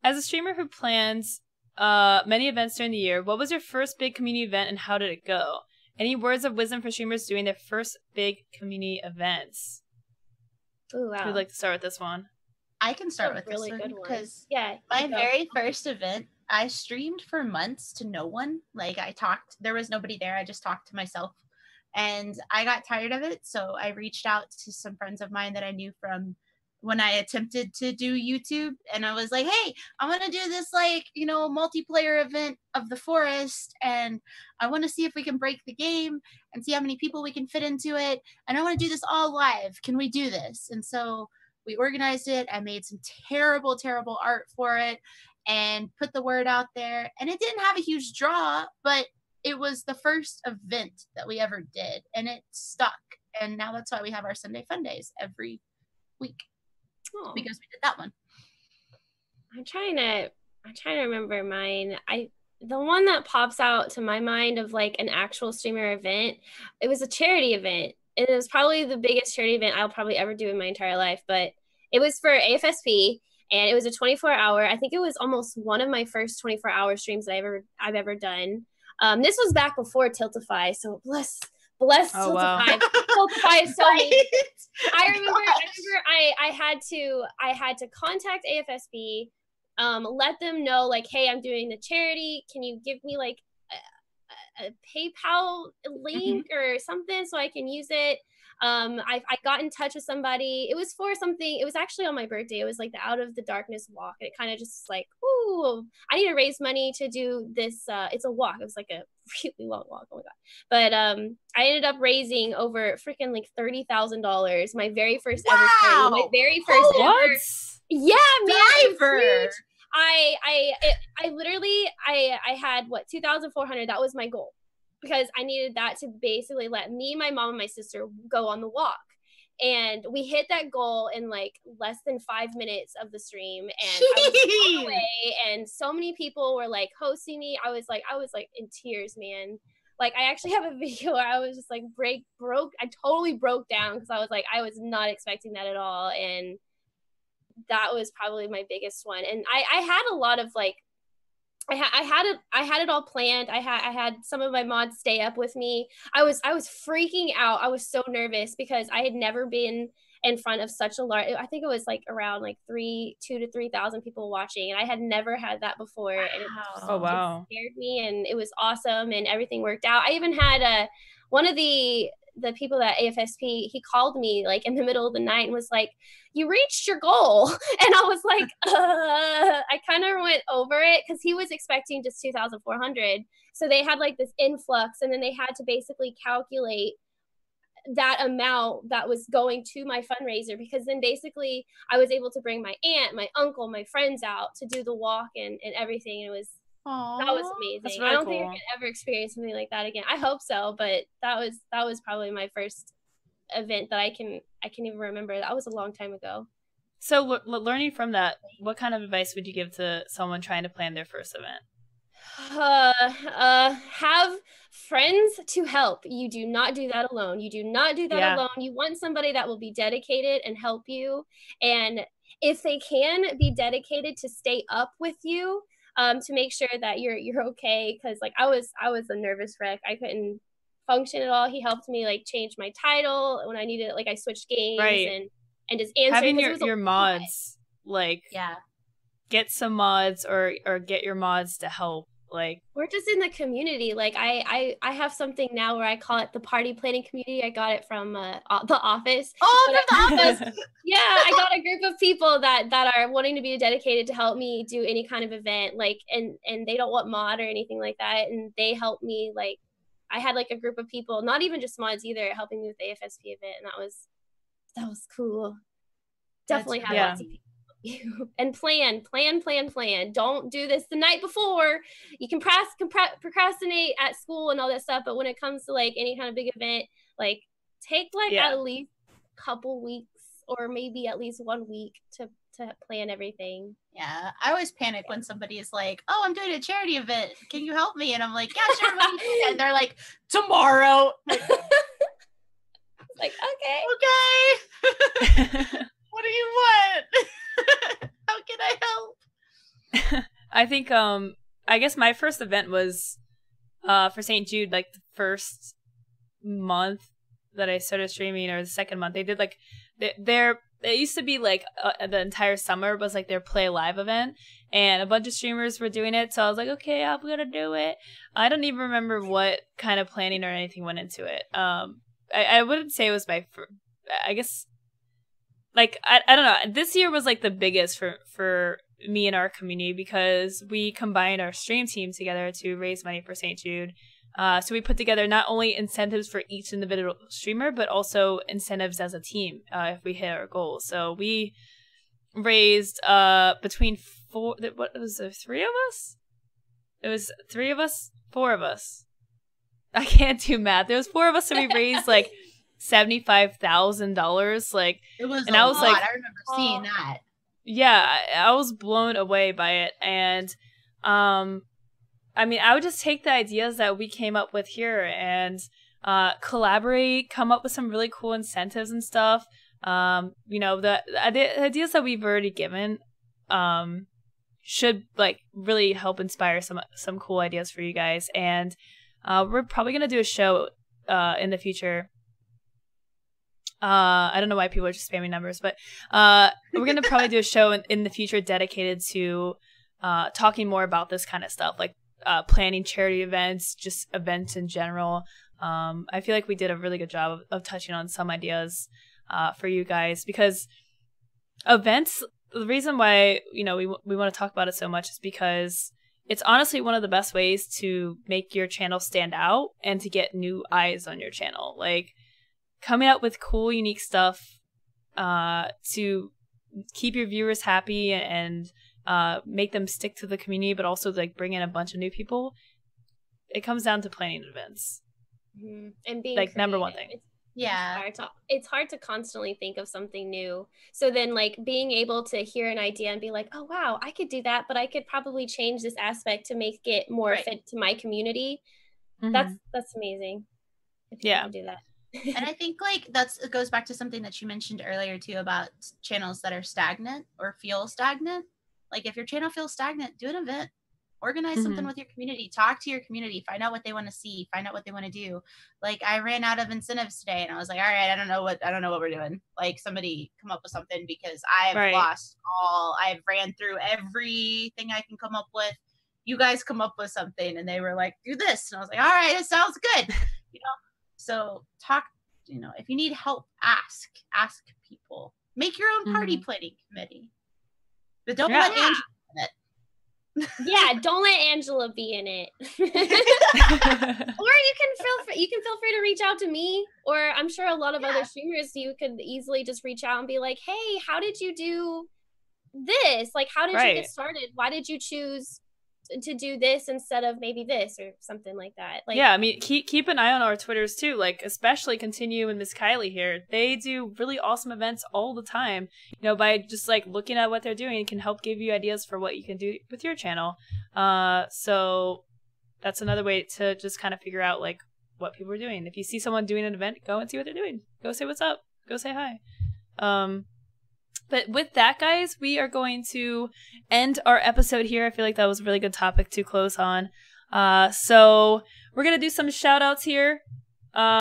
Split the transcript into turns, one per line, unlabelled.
As a streamer who plans many events during the year, what was your first big community event and how did it go? Any words of wisdom for streamers doing their first big community events?
Ooh, wow.
Who'd like to start with this one?
I can start with
really
this one because
yeah,
my very first event, I streamed for months to no one. Like there was nobody there. I just talked to myself and I got tired of it. So I reached out to some friends of mine that I knew from when I attempted to do YouTube. And I was like, hey, I want to do this multiplayer event of the forest. And I want to see if we can break the game and see how many people we can fit into it. And I want to do this all live. Can we do this? And so we organized it. I made some terrible, terrible art for it and put the word out there. And it didn't have a huge draw, but it was the first event that we ever did. And it stuck. And now that's why we have our Sunday Fun Days every week. Oh. Because we did that one.
I'm trying to remember mine. The one that pops out to my mind of like an actual streamer event, it was a charity event. It was probably the biggest charity event I'll probably ever do in my entire life, but it was for AFSP and it was a 24-hour. I think it was almost one of my first 24-hour streams that I've ever done. This was back before Tiltify, so bless Tiltify. Wow. Tiltify is so amazing. I remember I had to contact AFSP, let them know like, hey, I'm doing the charity. Can you give me like a PayPal link or something so I can use it? I got in touch with somebody. It was for something. It was actually on my birthday. It was like the Out of the Darkness walk. And it kind of just like, ooh, I need to raise money to do this. It's a walk. It was like a really long walk. Oh my god! But I ended up raising over freaking like $30,000. My very first ever stream. My very first ever. Yeah, man. I literally had what 2,400. That was my goal because I needed that to basically let me, my mom, and my sister go on the walk. And we hit that goal in like less than 5 minutes of the stream, and I was blown away. And so many people were like hosting me. I was like in tears, man. Like I actually have a video where I was just like I totally broke down because I was like, I was not expecting that at all. And that was probably my biggest one. And I had a lot of like, I had it all planned. I had some of my mods stay up with me. I was freaking out. I was so nervous because I had never been in front of such a large, I think it was like around like 2,000 to 3,000 people watching. And I had never had that before. Wow. And it scared me, and it was awesome, and everything worked out. I even had one of the people at AFSP, he called me like in the middle of the night and was like, you reached your goal. And I was like, I kind of went over it because he was expecting just 2,400. So they had like this influx, and then they had to basically calculate that amount that was going to my fundraiser, because then basically I was able to bring my aunt, my uncle, my friends out to do the walk and everything. And it was, aww, that was amazing. Really I don't think I could ever experience something like that again. I hope so, but that was probably my first event that I can even remember. That was a long time ago.
So learning from that, what kind of advice would you give to someone trying to plan their first event?
Have friends to help. You do not do that alone. You do not do that alone. You want somebody that will be dedicated and help you. And if they can be dedicated to stay up with you, to make sure that you're okay. Cause like I was a nervous wreck. I couldn't function at all. He helped me like change my title when I needed it. Like I switched games and just answer.
Having your mods, like get some mods or get your mods to help. Like
we're just in the community. Like I have something now where I call it the party planning community. I got it from the office.
Oh, from the office.
Yeah, I got a group of people that are wanting to be dedicated to help me do any kind of event. Like and they don't want mod or anything like that. And they help me. Like I had like a group of people, not even just mods either, helping me with the AFSP event, and that was cool. Definitely had lots of people. And plan. Don't do this the night before. You can procrastinate at school and all that stuff, but when it comes to like any kind of big event, like take like at least a couple weeks or maybe at least 1 week to plan everything.
Yeah, I always panic when somebody is like, oh, I'm doing a charity event, can you help me? And I'm like, yeah, sure. What do you need? And they're like, tomorrow.
Like, okay.
What do you want? How can I
I think I guess my first event was for St. Jude, like the first month that I started streaming, or the second month. They did like it used to be like the entire summer was like their Play Live event, and a bunch of streamers were doing it. So I was like, okay, I'm gonna do it. I don't even remember what kind of planning or anything went into it. I wouldn't say it was I guess, like, I don't know. This year was like the biggest for me and our community, because we combined our stream team together to raise money for St. Jude. So we put together not only incentives for each individual streamer, but also incentives as a team if we hit our goals. So we raised between four of us? It was 3 of us? 4 of us. I can't do math. There was 4 of us, and we raised like $75,000. Like,
It was
and
a
I was
lot.
like,
I remember seeing that.
yeah, I was blown away by it. And I mean, I would just take the ideas that we came up with here and collaborate, come up with some really cool incentives and stuff. You know, the ideas that we've already given should like really help inspire some cool ideas for you guys. And we're probably gonna do a show in the future. I don't know why people are just spamming numbers, but we're gonna probably do a show in the future dedicated to talking more about this kind of stuff, like planning charity events, just events in general. I feel like we did a really good job of touching on some ideas for you guys, because events, the reason why, you know, we want to talk about it so much is because it's honestly one of the best ways to make your channel stand out and to get new eyes on your channel. Like, coming out with cool, unique stuff to keep your viewers happy and make them stick to the community, but also like bring in a bunch of new people. It comes down to planning events.
Mm-hmm. And being
like
creative.
Number one thing.
It's hard to constantly think of something new. So then like being able to hear an idea and be like, oh wow, I could do that, but I could probably change this aspect to make it more fit to my community.
Mm-hmm.
That's amazing. If
you
can do that.
And I think like it goes back to something that you mentioned earlier too, about channels that are stagnant or feel stagnant. Like, if your channel feels stagnant, do an event, organize something with your community, talk to your community, find out what they want to see, find out what they want to do. Like, I ran out of incentives today, and I was like, all right, I don't know what we're doing. Like, somebody come up with something, because I've I've ran through everything I can come up with. You guys come up with something, and they were like, do this, and I was like, all right, it sounds good. You know, so talk. You know, if you need help, ask people. Make your own party planning committee. But don't let Angela in it.
Yeah, don't let Angela be in it. Or you can feel free to reach out to me, or I'm sure a lot of other streamers. You could easily just reach out and be like, hey, how did you do this? Like, how did you get started? Why did you choose to do this instead of maybe this or something like that? Like,
yeah, I mean, keep an eye on our Twitters too, like especially Kintinue and MissKyliee here. They do really awesome events all the time. You know, by just like looking at what they're doing, it can help give you ideas for what you can do with your channel. So that's another way to just kind of figure out like what people are doing. If you see someone doing an event, go and see what they're doing. Go say what's up. Go say hi. But with that, guys, we are going to end our episode here. I feel like that was a really good topic to close on. So we're going to do some shout outs here.